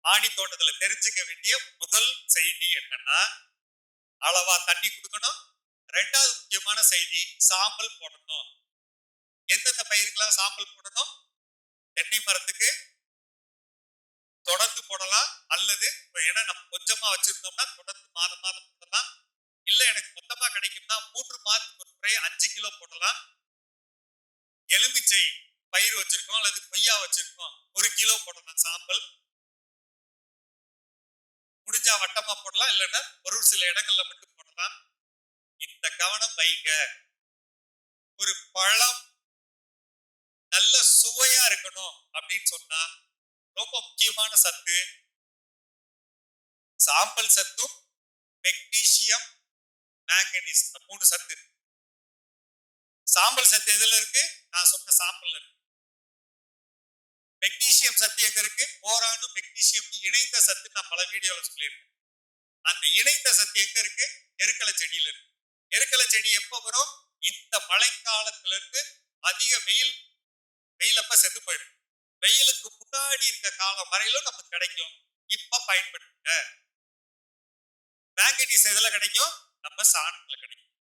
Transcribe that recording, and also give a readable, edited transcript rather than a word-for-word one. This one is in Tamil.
மாடி தோட்டத்துல தெரிஞ்சுக்க வேண்டிய முதல் செய்தி என்னன்னா, அளவா தண்ணி கொடுக்கணும். ரெண்டாவது முக்கியமான செய்தி, சாம்பல் போடணும். எந்தெந்த பயிருக்கெல்லாம் சாம்பல் போடணும்? தென்னை மரத்துக்கு தொடர்ந்து போடலாம், அல்லது ஏன்னா நம்ம கொஞ்சமா வச்சிருந்தோம்னா தொடர்ந்து மாதம் மாதம் போடலாம். இல்ல எனக்கு மொத்தமா கிடைக்கும்னா 3 மாதத்துக்கு ஒரு முறை 5 கிலோ போடலாம். எலுமிச்சை பயிர் வச்சிருக்கோம் அல்லது கொய்யா வச்சிருக்கோம், 1 கிலோ போடலாம் சாம்பல். முடிஞ்சா வட்டமா போடலாம், இல்லைன்னா ஒரு சில இடங்கள்ல மட்டும் போடலாம். இந்த கவனம் வைங்க. ஒரு பழம் நல்ல சுவையா இருக்கணும் அப்படின்னு சொன்னா ரொம்ப முக்கியமான சத்து சாம்பல் சத்தும் மெக்னீசியம் மேங்கனீஸ், 3 சத்து. சாம்பல் சத்து எதுல இருக்கு? நான் சொன்ன சாம்பல்ல இருக்கு. மெக்னீசியம் சத்து எங்க இருக்கு? போரானும் மெக்னீசியம் இணைந்த சத்து நான் பல வீடியோல சொல்லியிருக்கேன். அந்த இணைந்த சத்து எங்க இருக்கு? எருக்கலை செடியில இருக்கு. எருக்கலை செடி எப்ப வரும்? இந்த மழைக்காலத்துல இருந்து அதிக வெயிலப்ப செத்து போயிடும். வெயிலுக்கு முன்னாடி இருக்க காலம் வரையிலும் நமக்கு கிடைக்கும். இப்ப பயன்படுத்துங்க. மேங்கனீஸ் எதுல கிடைக்கும்? நம்ம சாணத்துல கிடைக்கும்.